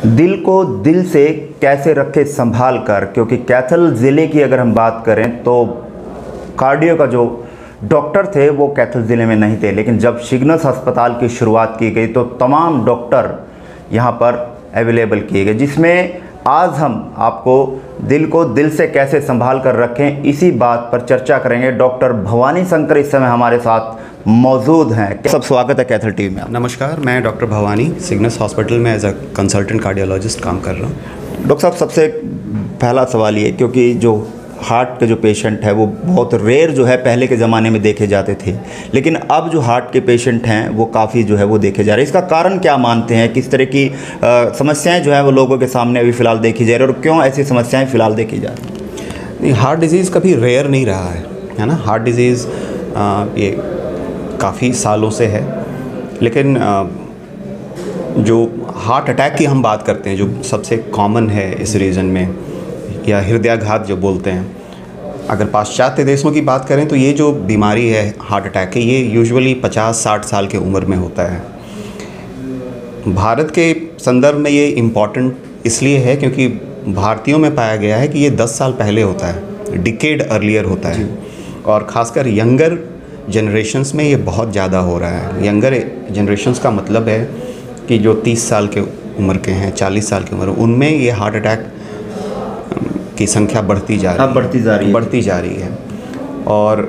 दिल को दिल से कैसे रखें संभाल कर, क्योंकि कैथल ज़िले की अगर हम बात करें तो कार्डियो का जो डॉक्टर थे वो कैथल ज़िले में नहीं थे, लेकिन जब सिग्नस अस्पताल की शुरुआत की गई तो तमाम डॉक्टर यहाँ पर अवेलेबल किए गए, जिसमें आज हम आपको दिल को दिल से कैसे संभाल कर रखें इसी बात पर चर्चा करेंगे। डॉक्टर भवानी शंकर इस समय हमारे साथ मौजूद हैं। सब स्वागत है कैथल टीवी में। नमस्कार, मैं डॉक्टर भवानी सिग्नस हॉस्पिटल में एज अ कंसल्टेंट कार्डियोलॉजिस्ट काम कर रहा हूँ। डॉक्टर साहब, सबसे पहला सवाल ये, क्योंकि जो हार्ट के जो पेशेंट है वो बहुत रेयर जो है पहले के ज़माने में देखे जाते थे, लेकिन अब जो हार्ट के पेशेंट हैं वो काफ़ी जो है वो देखे जा रहे हैं। इसका कारण क्या मानते हैं? किस तरह की समस्याएं जो है वो लोगों के सामने अभी फ़िलहाल देखी जा रही है और क्यों ऐसी समस्याएं फ़िलहाल देखी जा रही हैं? हार्ट डिज़ीज़ कभी रेयर नहीं रहा है ना। हार्ट डिज़ीज़ ये काफ़ी सालों से है, लेकिन जो हार्ट अटैक की हम बात करते हैं, जो सबसे कॉमन है इस रीजन में, या हृदयाघात जो बोलते हैं, अगर पाश्चात्य देशों की बात करें तो ये जो बीमारी है हार्ट अटैक की, ये यूजुअली 50-60 साल के उम्र में होता है। भारत के संदर्भ में ये इम्पॉर्टेंट इसलिए है क्योंकि भारतीयों में पाया गया है कि ये 10 साल पहले होता है, डिकेड अर्लियर होता है, और ख़ासकर यंगर जनरेशन्स में ये बहुत ज़्यादा हो रहा है। यंगर जनरेशन्स का मतलब है कि जो 30 साल के उम्र के हैं, 40 साल की उम्र, उनमें ये हार्ट अटैक की संख्या बढ़ती जा रही है। और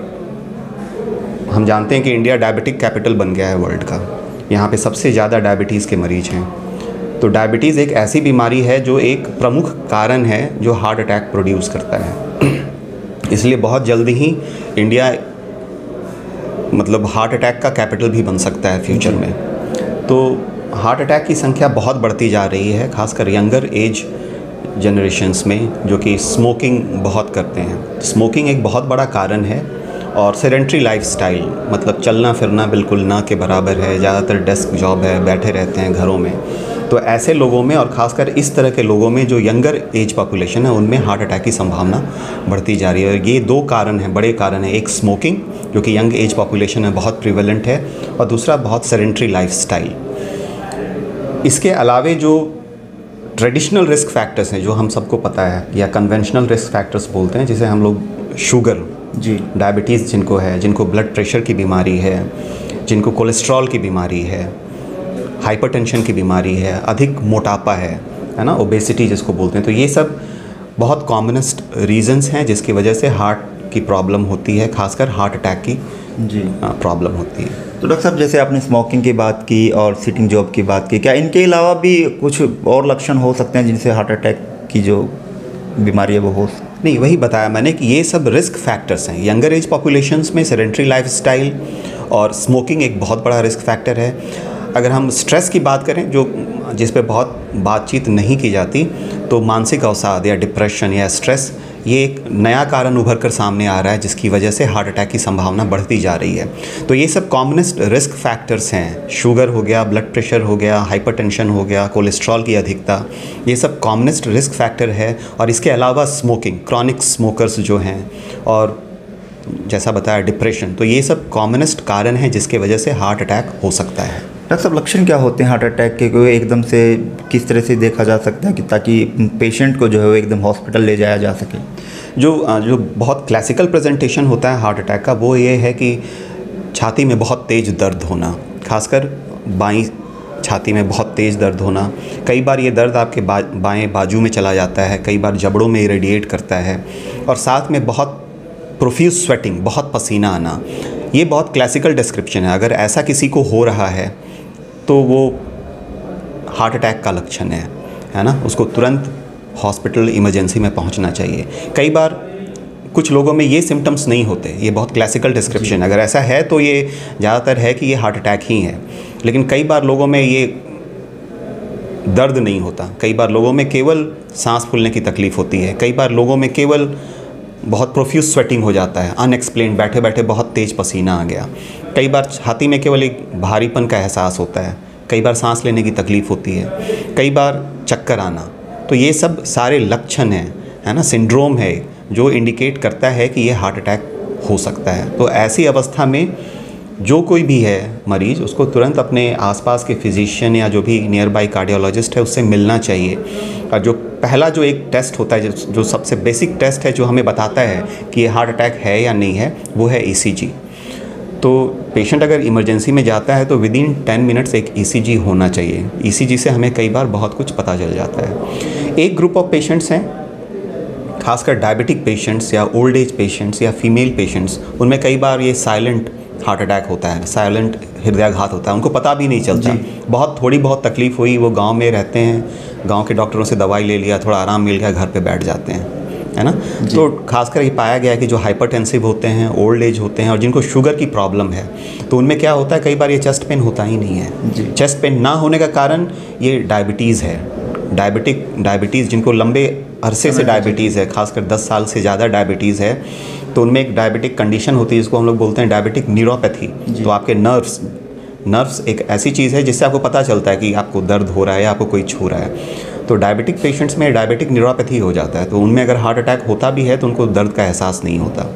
हम जानते हैं कि इंडिया डायबिटिक कैपिटल बन गया है वर्ल्ड का। यहाँ पे सबसे ज़्यादा डायबिटीज़ के मरीज हैं। तो डायबिटीज़ एक ऐसी बीमारी है जो एक प्रमुख कारण है जो हार्ट अटैक प्रोड्यूस करता है। इसलिए बहुत जल्दी ही इंडिया मतलब हार्ट अटैक का कैपिटल भी बन सकता है फ्यूचर में। तो हार्ट अटैक की संख्या बहुत बढ़ती जा रही है, खासकर यंगर एज जनरेशन्स में, जो कि स्मोकिंग बहुत करते हैं। स्मोकिंग एक बहुत बड़ा कारण है, और सेडेंट्री लाइफस्टाइल मतलब चलना फिरना बिल्कुल ना के बराबर है, ज़्यादातर डेस्क जॉब है, बैठे रहते हैं घरों में। तो ऐसे लोगों में, और ख़ासकर इस तरह के लोगों में जो यंगर एज पॉपुलेशन है, उनमें हार्ट अटैक की संभावना बढ़ती जा रही है। और ये दो कारण हैं, बड़े कारण हैं। एक स्मोकिंग, जो कि यंग एज पॉपुलेशन में बहुत प्रिवेलेंट है, और दूसरा बहुत सेडेंट्री लाइफस्टाइल। इसके अलावे जो ट्रेडिशनल रिस्क फैक्टर्स हैं, जो हम सबको पता है, या कन्वेंशनल रिस्क फैक्टर्स बोलते हैं, जिसे हम लोग शुगर, डायबिटीज़ जिनको है, जिनको ब्लड प्रेशर की बीमारी है, जिनको कोलेस्ट्रॉल की बीमारी है, हाइपरटेंशन की बीमारी है, अधिक मोटापा है ना, ओबेसिटी जिसको बोलते हैं। तो ये सब बहुत कॉमनेस्ट रीजंस हैं जिसकी वजह से हार्ट की प्रॉब्लम होती है, खासकर हार्ट अटैक की प्रॉब्लम होती है। तो डॉक्टर साहब, जैसे आपने स्मोकिंग की बात की और सिटिंग जॉब की बात की, क्या इनके अलावा भी कुछ और लक्षण हो सकते हैं जिनसे हार्ट अटैक की जो बीमारी है वो हो? नहीं, वही बताया मैंने कि ये सब रिस्क फैक्टर्स हैं। यंगर एज पॉपुलेशंस में सेडेंट्री लाइफस्टाइल और स्मोकिंग एक बहुत बड़ा रिस्क फैक्टर है। अगर हम स्ट्रेस की बात करें, जो जिस पे बहुत बातचीत नहीं की जाती, तो मानसिक अवसाद या डिप्रेशन या स्ट्रेस, ये एक नया कारण उभर कर सामने आ रहा है जिसकी वजह से हार्ट अटैक की संभावना बढ़ती जा रही है। तो ये सब कॉमनेस्ट रिस्क फैक्टर्स हैं। शुगर हो गया, ब्लड प्रेशर हो गया, हाइपरटेंशन हो गया, कोलेस्ट्रॉल की अधिकता, ये सब कॉमनेस्ट रिस्क फैक्टर है। और इसके अलावा स्मोकिंग, क्रॉनिक स्मोकर्स जो हैं, और जैसा बताया डिप्रेशन, तो ये सब कॉमनेस्ट कारण हैं जिसके वजह से हार्ट अटैक हो सकता है। डॉक्टर साहब, लक्षण क्या होते हैं हार्ट अटैक के? कोई एकदम से किस तरह से देखा जा सकता है कि ताकि पेशेंट को जो है वो एकदम हॉस्पिटल ले जाया जा सके? जो बहुत क्लासिकल प्रेजेंटेशन होता है हार्ट अटैक का, वो ये है कि छाती में बहुत तेज़ दर्द होना, खासकर बाईं छाती में बहुत तेज़ दर्द होना। कई बार ये दर्द आपके बाएं बाजू में चला जाता है, कई बार जबड़ों में इरेडिएट करता है, और साथ में बहुत प्रोफ्यूज स्वेटिंग, बहुत पसीना आना। ये बहुत क्लासिकल डिस्क्रिप्शन है। अगर ऐसा किसी को हो रहा है तो वो हार्ट अटैक का लक्षण है ना। उसको तुरंत हॉस्पिटल इमरजेंसी में पहुंचना चाहिए। कई बार कुछ लोगों में ये सिम्टम्स नहीं होते, ये बहुत क्लासिकल डिस्क्रिप्शन। अगर ऐसा है तो ये ज़्यादातर है कि ये हार्ट अटैक ही है। लेकिन कई बार लोगों में ये दर्द नहीं होता, कई बार लोगों में केवल सांस फूलने की तकलीफ़ होती है, कई बार लोगों में केवल बहुत प्रोफ्यूज स्वेटिंग हो जाता है, अनएक्सप्लेन्ड, बैठे बैठे बहुत तेज़ पसीना आ गया। कई बार छाती में केवल एक भारीपन का एहसास होता है, कई बार सांस लेने की तकलीफ़ होती है, कई बार चक्कर आना। तो ये सब सारे लक्षण हैं, है ना, सिंड्रोम है जो इंडिकेट करता है कि ये हार्ट अटैक हो सकता है। तो ऐसी अवस्था में जो कोई भी है मरीज़, उसको तुरंत अपने आसपास के फिजिशियन या जो भी नियर बाई कार्डियोलॉजिस्ट है उससे मिलना चाहिए। और जो पहला जो एक टेस्ट होता है, जो सबसे बेसिक टेस्ट है जो हमें बताता है कि ये हार्ट अटैक है या नहीं है, वो है ECG। तो पेशेंट अगर इमरजेंसी में जाता है तो विदिन 10 मिनट्स एक ECG होना चाहिए। ECG से हमें कई बार बहुत कुछ पता चल जाता है। एक ग्रुप ऑफ पेशेंट्स हैं, खासकर डायबिटिक पेशेंट्स या ओल्ड एज पेशेंट्स या फीमेल पेशेंट्स, उनमें कई बार ये साइलेंट हार्ट अटैक होता है, साइलेंट हृदयाघात होता है, उनको पता भी नहीं चलता। थोड़ी बहुत तकलीफ़ हुई, वो गांव में रहते हैं, गांव के डॉक्टरों से दवाई ले लिया, थोड़ा आराम मिल गया, घर पे बैठ जाते हैं, है ना। तो खासकर ये पाया गया है कि जो हाइपरटेंसिव होते हैं, ओल्ड एज होते हैं और जिनको शुगर की प्रॉब्लम है, तो उनमें क्या होता है, कई बार ये चेस्ट पेन होता ही नहीं है। चेस्ट पेन ना होने का कारण ये डायबिटीज़ है। डायबिटीज़ जिनको लंबे अरसे से डायबिटीज़ है, खासकर 10 साल से ज़्यादा डायबिटीज़ है, तो उनमें एक डायबिटिक कंडीशन होती है जिसको हम लोग बोलते हैं डायबिटिक न्यूरोपैथी। तो आपके नर्व्स एक ऐसी चीज़ है जिससे आपको पता चलता है कि आपको दर्द हो रहा है या आपको कोई छू रहा है। तो डायबिटिक पेशेंट्स में डायबिटिक न्यूरोपैथी हो जाता है, तो उनमें अगर हार्ट अटैक होता भी है तो उनको दर्द का एहसास नहीं होता।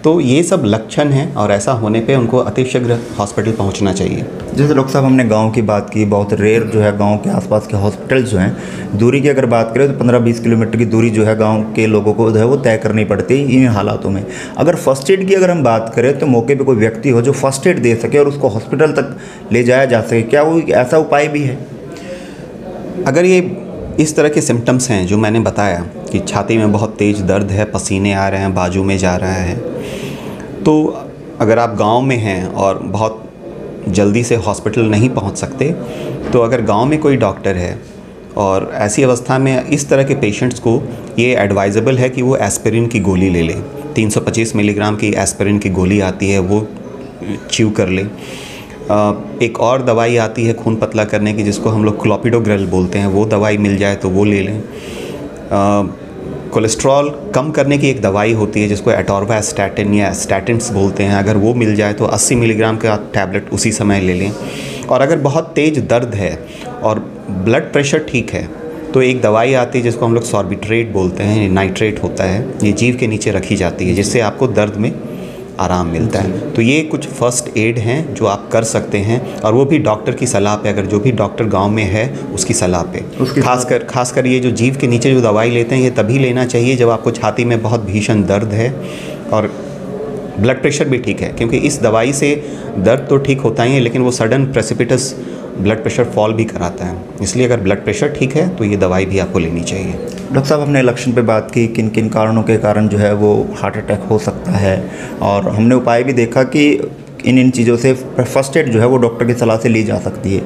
तो ये सब लक्षण हैं और ऐसा होने पे उनको अतिशीघ्र हॉस्पिटल पहुंचना चाहिए। जैसे डॉक्टर साहब हमने गांव की बात की, बहुत रेयर जो है गांव के आसपास के हॉस्पिटल जो हैं, दूरी की अगर बात करें तो 15-20 किलोमीटर की दूरी जो है गांव के लोगों को जो है वो तय करनी पड़ती है इन हालातों में। अगर फर्स्ट एड की अगर हम बात करें तो मौके पर कोई व्यक्ति हो जो फर्स्ट एड दे सके और उसको हॉस्पिटल तक ले जाया जा सके, क्या वो ऐसा उपाय भी है? अगर ये इस तरह के सिम्टम्स हैं जो मैंने बताया कि छाती में बहुत तेज़ दर्द है, पसीने आ रहे हैं, बाजू में जा रहा है, तो अगर आप गांव में हैं और बहुत जल्दी से हॉस्पिटल नहीं पहुंच सकते, तो अगर गांव में कोई डॉक्टर है और ऐसी अवस्था में इस तरह के पेशेंट्स को ये एडवाइजेबल है कि वो एस्पिरिन की गोली ले लें। 325 मिलीग्राम की एस्पिरिन की गोली आती है, वो च्यू कर लें। एक और दवाई आती है खून पतला करने की जिसको हम लोग क्लोपिडोग्रेल बोलते हैं, वो दवाई मिल जाए तो वो ले लें। कोलेस्ट्रॉल कम करने की एक दवाई होती है जिसको एटोर्वास्टैटिन या स्टैटिन्स बोलते हैं, अगर वो मिल जाए तो 80 मिलीग्राम का टैबलेट उसी समय ले लें। और अगर बहुत तेज़ दर्द है और ब्लड प्रेशर ठीक है तो एक दवाई आती है जिसको हम लोग सॉर्बिट्रेट बोलते हैं, नाइट्रेट होता है, ये जीभ के नीचे रखी जाती है जिससे आपको दर्द में आराम मिलता है। तो ये कुछ फर्स्ट एड हैं जो आप कर सकते हैं, और वो भी डॉक्टर की सलाह पे, अगर जो भी डॉक्टर गांव में है उसकी सलाह पे। खासकर ये जो जीभ के नीचे जो दवाई लेते हैं ये तभी लेना चाहिए जब आपको छाती में बहुत भीषण दर्द है और ब्लड प्रेशर भी ठीक है, क्योंकि इस दवाई से दर्द तो ठीक होता ही है लेकिन वो सडन प्रेसिपिटस ब्लड प्रेशर फॉल भी कराता है। इसलिए अगर ब्लड प्रेशर ठीक है तो ये दवाई भी आपको लेनी चाहिए। डॉक्टर साहब हमने लक्षण पे बात की, किन किन कारणों के कारण जो है वो हार्ट अटैक हो सकता है, और हमने उपाय भी देखा कि इन चीज़ों से फर्स्ट एड जो है वो डॉक्टर की सलाह से ली जा सकती है।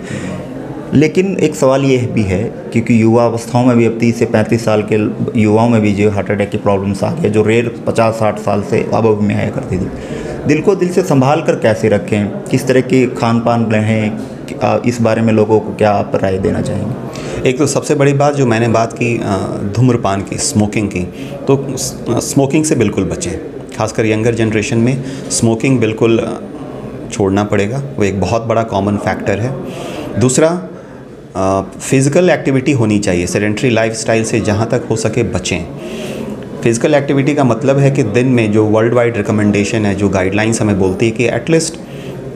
लेकिन एक सवाल ये भी है क्योंकि युवा अवस्थाओं में भी अब 30 से 35 साल के युवाओं में भी जो हार्ट अटैक की प्रॉब्लम्स आ गई, जो रेयर 50-60 साल से अब में आया करती थी। दिल को दिल से संभाल कर कैसे रखें, किस तरह की खान पान रहें, इस बारे में लोगों को क्या आप राय देना चाहेंगे? एक तो सबसे बड़ी बात जो मैंने बात की धूम्रपान की, स्मोकिंग की, तो स्मोकिंग से बिल्कुल बचें। खासकर यंगर जनरेशन में स्मोकिंग बिल्कुल छोड़ना पड़ेगा, वो एक बहुत बड़ा कॉमन फैक्टर है। दूसरा, फ़िज़िकल एक्टिविटी होनी चाहिए। सेडेंट्री लाइफस्टाइल से जहाँ तक हो सके बचें। फ़िज़िकल एक्टिविटी का मतलब है कि दिन में जो वर्ल्ड वाइड रिकमेंडेशन है, जो गाइडलाइंस हमें बोलती है कि एटलीस्ट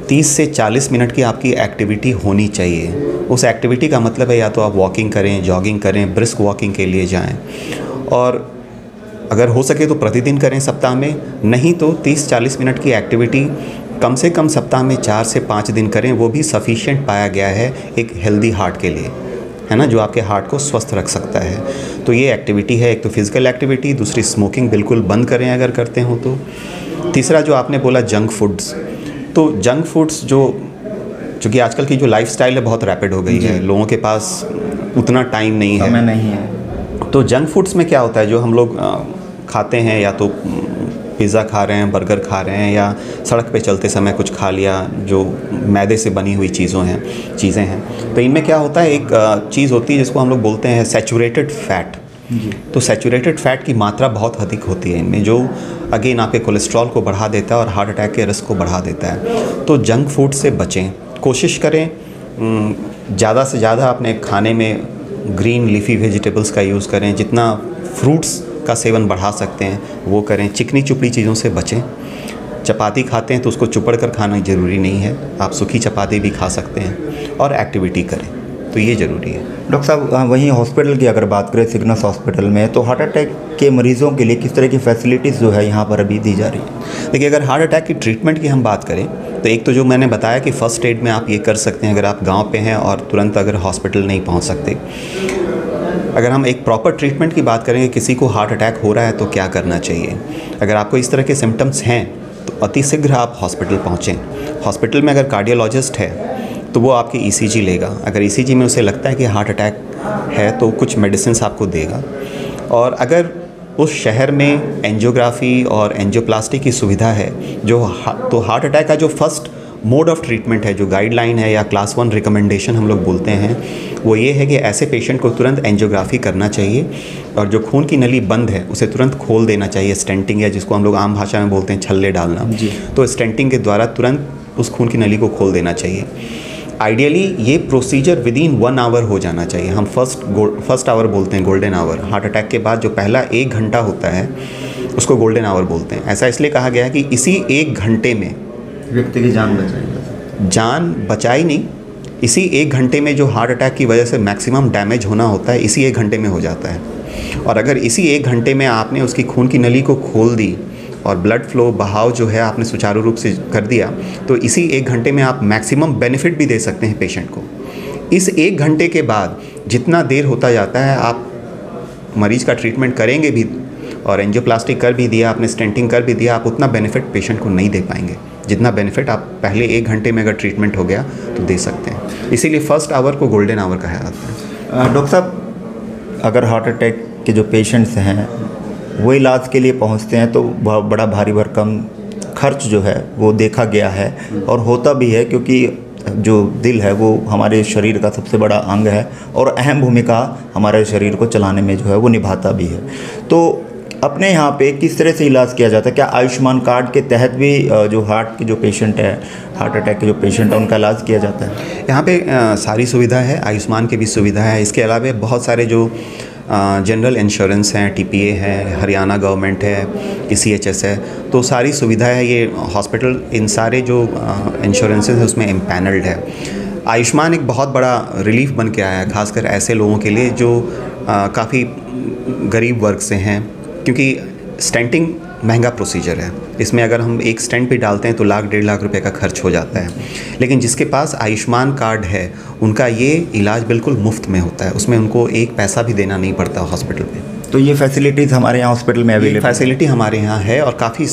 30 से 40 मिनट की आपकी एक्टिविटी होनी चाहिए। उस एक्टिविटी का मतलब है या तो आप वॉकिंग करें, जॉगिंग करें, ब्रिस्क वॉकिंग के लिए जाएं, और अगर हो सके तो प्रतिदिन करें सप्ताह में, नहीं तो 30-40 मिनट की एक्टिविटी कम से कम सप्ताह में 4 से 5 दिन करें। वो भी सफिशिएंट पाया गया है एक हेल्दी हार्ट के लिए, है ना, जो आपके हार्ट को स्वस्थ रख सकता है। तो ये एक्टिविटी है, एक तो फिज़िकल एक्टिविटी, दूसरी स्मोकिंग बिल्कुल बंद करें अगर करते हो तो। तीसरा जो आपने बोला जंक फूड्स, तो जंक फूड्स जो कि आजकल की जो लाइफस्टाइल है बहुत रैपिड हो गई है, लोगों के पास उतना टाइम नहीं है, समय नहीं है। तो जंक फूड्स में क्या होता है, जो हम लोग खाते हैं, या तो पिज़्ज़ा खा रहे हैं, बर्गर खा रहे हैं, या सड़क पे चलते समय कुछ खा लिया जो मैदे से बनी हुई चीज़ें हैं। तो इनमें क्या होता है, एक चीज़ होती है जिसको हम लोग बोलते हैं सैचुरेटेड फ़ैट। तो सैचुरेटेड फ़ैट की मात्रा बहुत अधिक होती है इनमें, जो अगेन आपके कोलेस्ट्रॉल को बढ़ा देता है और हार्ट अटैक के रिस्क को बढ़ा देता है। तो जंक फूड से बचें, कोशिश करें ज़्यादा से ज़्यादा अपने खाने में ग्रीन लीफी वेजिटेबल्स का यूज़ करें, जितना फ्रूट्स का सेवन बढ़ा सकते हैं वो करें, चिकनी चुपड़ी चीज़ों से बचें। चपाती खाते हैं तो उसको चुपड़ कर खाना ज़रूरी नहीं है, आप सूखी चपाती भी खा सकते हैं और एक्टिविटी करें, तो ये ज़रूरी है। डॉक्टर साहब वहीं हॉस्पिटल की अगर बात करें सिग्नस हॉस्पिटल में, तो हार्ट अटैक के मरीज़ों के लिए किस तरह की फैसिलिटीज़ जो है यहाँ पर अभी दी जा रही है? देखिए, अगर हार्ट अटैक की ट्रीटमेंट की हम बात करें तो एक तो जो मैंने बताया कि फ़र्स्ट एड में आप ये कर सकते हैं अगर आप गाँव पे हैं और तुरंत अगर हॉस्पिटल नहीं पहुँच सकते। अगर हम एक प्रॉपर ट्रीटमेंट की बात करें कि किसी को हार्ट अटैक हो रहा है तो क्या करना चाहिए, अगर आपको इस तरह के सिम्टम्स हैं तो अति शीघ्र आप हॉस्पिटल पहुँचें। हॉस्पिटल में अगर कार्डियोलॉजिस्ट है तो वो आपकी ईसीजी लेगा, अगर ईसीजी में उसे लगता है कि हार्ट अटैक है तो कुछ मेडिसिन आपको देगा। और अगर उस शहर में एंजियोग्राफी और एंजियोप्लास्टी की सुविधा है तो हार्ट अटैक का जो फर्स्ट मोड ऑफ ट्रीटमेंट है, जो गाइडलाइन है या क्लास 1 रिकमेंडेशन हम लोग बोलते हैं, वो ये है कि ऐसे पेशेंट को तुरंत एंजियोग्राफी करना चाहिए और जो खून की नली बंद है उसे तुरंत खोल देना चाहिए, स्टेंटिंग, या जिसको हम लोग आम भाषा में बोलते हैं छल्ले डालना। तो स्टेंटिंग के द्वारा तुरंत उस खून की नली को खोल देना चाहिए। आइडियली ये प्रोसीजर विदिन 1 आवर हो जाना चाहिए। हम फर्स्ट आवर बोलते हैं, गोल्डन आवर। हार्ट अटैक के बाद जो पहला 1 घंटा होता है उसको गोल्डन आवर बोलते हैं। ऐसा इसलिए कहा गया है कि इसी 1 घंटे में व्यक्ति की जान बचाई, जान बचाई नहीं, इसी 1 घंटे में जो हार्ट अटैक की वजह से मैक्सिमम डैमेज होना होता है इसी 1 घंटे में हो जाता है। और अगर इसी 1 घंटे में आपने उसकी खून की नली को खोल दी और ब्लड फ्लो बहाव जो है आपने सुचारू रूप से कर दिया, तो इसी 1 घंटे में आप मैक्सिमम बेनिफिट भी दे सकते हैं पेशेंट को। इस 1 घंटे के बाद जितना देर होता जाता है, आप मरीज़ का ट्रीटमेंट करेंगे भी और एंजियोप्लास्टी कर भी दिया, आपने स्टेंटिंग कर भी दिया, आप उतना बेनिफिट पेशेंट को नहीं दे पाएंगे जितना बेनिफिट आप पहले 1 घंटे में अगर ट्रीटमेंट हो गया तो दे सकते हैं। इसीलिए फर्स्ट आवर को गोल्डन आवर कहा जाता है। डॉक्टर साहब, अगर हार्ट अटैक के जो पेशेंट्स हैं वो इलाज के लिए पहुंचते हैं तो बड़ा भारी भरकम खर्च जो है वो देखा गया है और होता भी है, क्योंकि जो दिल है वो हमारे शरीर का सबसे बड़ा अंग है और अहम भूमिका हमारे शरीर को चलाने में जो है वो निभाता भी है। तो अपने यहाँ पे किस तरह से इलाज किया जाता है? क्या आयुष्मान कार्ड के तहत भी जो हार्ट के जो पेशेंट है, हार्ट अटैक के जो पेशेंट है, उनका इलाज किया जाता है? यहाँ पे सारी सुविधा है, आयुष्मान की भी सुविधा है। इसके अलावा बहुत सारे जो जनरल इंश्योरेंस हैं, टीपीए है, हरियाणा गवर्नमेंट है, ईसीएचएस है, तो सारी सुविधा है। ये हॉस्पिटल इन सारे जो इंश्योरेंसेस है उसमें एम्पैनल्ड है। आयुष्मान एक बहुत बड़ा रिलीफ बन के आया है, खासकर ऐसे लोगों के लिए जो काफ़ी गरीब वर्ग से हैं, क्योंकि स्टेंटिंग महंगा प्रोसीजर है। इसमें अगर हम एक स्टेंट भी डालते हैं तो 1.5 लाख रुपए का खर्च हो जाता है। लेकिन जिसके पास आयुष्मान कार्ड है उनका ये इलाज बिल्कुल मुफ्त में होता है, उसमें उनको 1 पैसा भी देना नहीं पड़ता हॉस्पिटल में। तो ये फैसिलिटीज़ हमारे यहाँ हॉस्पिटल में अवेलेबल? फैसिलिटी हमारे यहाँ है और काफ़ी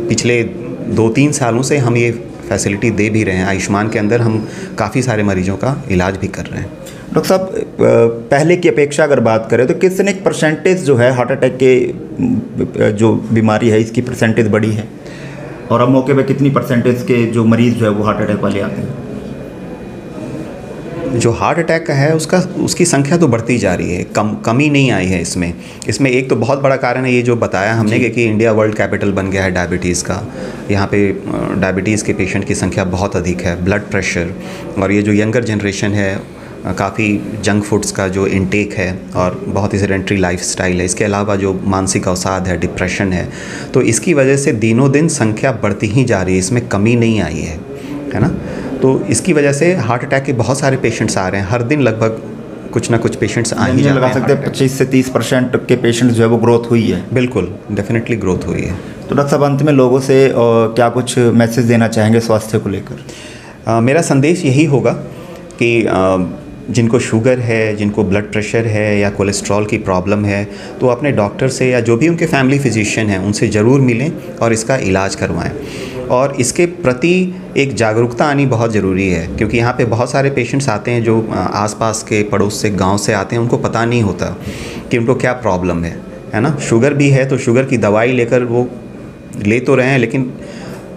पिछले 2-3 सालों से हम ये फैसिलिटी दे भी रहे हैं। आयुष्मान के अंदर हम काफ़ी सारे मरीजों का इलाज भी कर रहे हैं। डॉक्टर साहब, पहले की अपेक्षा अगर बात करें तो कितने परसेंटेज जो है हार्ट अटैक के जो बीमारी है इसकी परसेंटेज बढ़ी है, और अब मौके पे कितनी परसेंटेज के जो मरीज़ जो है वो हार्ट अटैक वाले आते हैं? जो हार्ट अटैक का है उसकी संख्या तो बढ़ती जा रही है, कमी नहीं आई है इसमें एक तो बहुत बड़ा कारण है ये जो बताया हमने कि इंडिया वर्ल्ड कैपिटल बन गया है डायबिटीज़ का। यहाँ पे डायबिटीज़ के पेशेंट की संख्या बहुत अधिक है, ब्लड प्रेशर, और ये जो यंगर जनरेशन है काफ़ी जंक फूड्स का जो इनटेक है और बहुत ही सेडेंटरी लाइफस्टाइल है। इसके अलावा जो मानसिक अवसाद है, डिप्रेशन है, तो इसकी वजह से दिनों दिन संख्या बढ़ती ही जा रही है, इसमें कमी नहीं आई है ना। तो इसकी वजह से हार्ट अटैक के बहुत सारे पेशेंट्स आ रहे हैं, हर दिन लगभग कुछ ना कुछ पेशेंट्स आ ही जा रहे हैं। लगा सकते हैं 25 से 30% के पेशेंट जो है वो ग्रोथ हुई है? बिल्कुल, डेफिनेटली ग्रोथ हुई है। तो डॉक्टर साहब, अंत में लोगों से क्या कुछ मैसेज देना चाहेंगे स्वास्थ्य को लेकर? मेरा संदेश यही होगा कि जिनको शुगर है, जिनको ब्लड प्रेशर है या कोलेस्ट्रॉल की प्रॉब्लम है, तो अपने डॉक्टर से या जो भी उनके फैमिली फिजिशियन हैं उनसे ज़रूर मिलें और इसका इलाज करवाएं। और इसके प्रति एक जागरूकता आनी बहुत ज़रूरी है, क्योंकि यहाँ पे बहुत सारे पेशेंट्स आते हैं जो आसपास के पड़ोस से, गांव से आते हैं, उनको पता नहीं होता कि उनको क्या प्रॉब्लम है ना। शुगर भी है तो शुगर की दवाई लेकर वो ले तो रहे हैं, लेकिन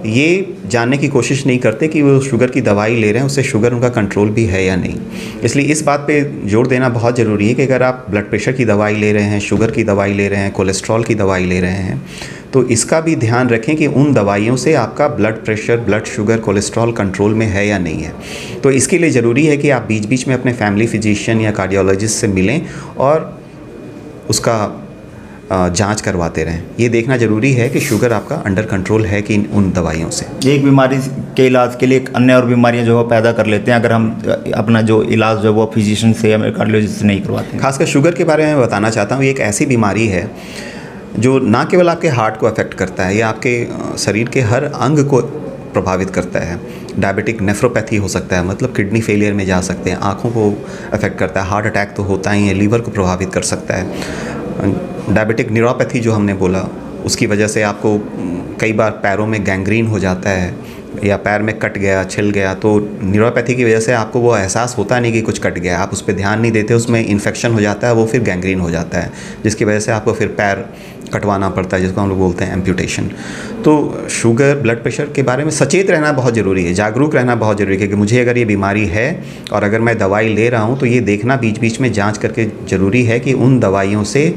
ये जानने की कोशिश नहीं करते कि वो शुगर की दवाई ले रहे हैं उससे शुगर उनका कंट्रोल भी है या नहीं। इसलिए इस बात पे जोर देना बहुत ज़रूरी है कि अगर आप ब्लड प्रेशर की दवाई ले रहे हैं, शुगर की दवाई ले रहे हैं, कोलेस्ट्रॉल की दवाई ले रहे हैं, तो इसका भी ध्यान रखें कि उन दवाइयों से आपका blood pressure, blood sugar, cholesterol control में है या नहीं है। तो इसके लिए ज़रूरी है कि आप बीच बीच में अपने फैमिली फिजिशियन या कार्डियोलॉजिस्ट से मिलें और उसका जांच करवाते रहें। ये देखना ज़रूरी है कि शुगर आपका अंडर कंट्रोल है कि उन दवाइयों से। एक बीमारी के इलाज के लिए एक अन्य और बीमारियां जो है पैदा कर लेते हैं अगर हम अपना जो इलाज जो है वो फिजिशियन से या कार्डियोलॉजिस्ट से नहीं करवाते हैं। खासकर शुगर के बारे में बताना चाहता हूँ, ये एक ऐसी बीमारी है जो ना केवल आपके हार्ट को अफेक्ट करता है, ये आपके शरीर के हर अंग को प्रभावित करता है। डायबिटिक नेफ्रोपैथी हो सकता है, मतलब किडनी फेलियर में जा सकते हैं, आँखों को अफेक्ट करता है, हार्ट अटैक तो होता ही है, लीवर को प्रभावित कर सकता है। डायबिटिक न्यूरोपैथी जो हमने बोला, उसकी वजह से आपको कई बार पैरों में गैंग्रीन हो जाता है या पैर में कट गया, छिल गया, तो न्यूरोपैथी की वजह से आपको वो एहसास होता नहीं कि कुछ कट गया, आप उस पर ध्यान नहीं देते, उसमें इन्फेक्शन हो जाता है, वो फिर गैंग्रीन हो जाता है, जिसकी वजह से आपको फिर पैर कटवाना पड़ता है, जिसको हम लोग बोलते हैं एम्प्यूटेशन। तो शुगर, ब्लड प्रेशर के बारे में सचेत रहना बहुत ज़रूरी है, जागरूक रहना बहुत ज़रूरी है कि मुझे अगर ये बीमारी है और अगर मैं दवाई ले रहा हूँ तो ये देखना बीच बीच में जांच करके ज़रूरी है कि उन दवाइयों से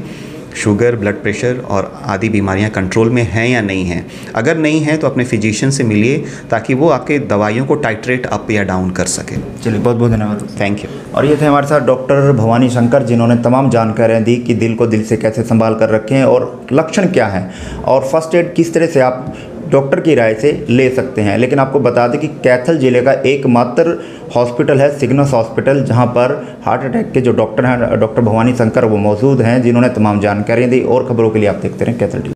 शुगर, ब्लड प्रेशर और आदि बीमारियां कंट्रोल में हैं या नहीं हैं। अगर नहीं है तो अपने फिजिशियन से मिलिए ताकि वो आपके दवाइयों को टाइट्रेट अप या डाउन कर सके। चलिए, बहुत बहुत धन्यवाद। Thank you. और ये थे हमारे साथ डॉक्टर भवानी शंकर, जिन्होंने तमाम जानकारियाँ दी कि दिल को दिल से कैसे संभाल कर रखें और लक्षण क्या हैं और फर्स्ट एड किस तरह से आप डॉक्टर की राय से ले सकते हैं। लेकिन आपको बता दें कि कैथल जिले का एकमात्र हॉस्पिटल है सिग्नस हॉस्पिटल, जहां पर हार्ट अटैक के जो डॉक्टर हैं, डॉक्टर भवानी शंकर, वो मौजूद हैं, जिन्होंने तमाम जानकारियाँ दी। और खबरों के लिए आप देखते रहें कैथल टीवी।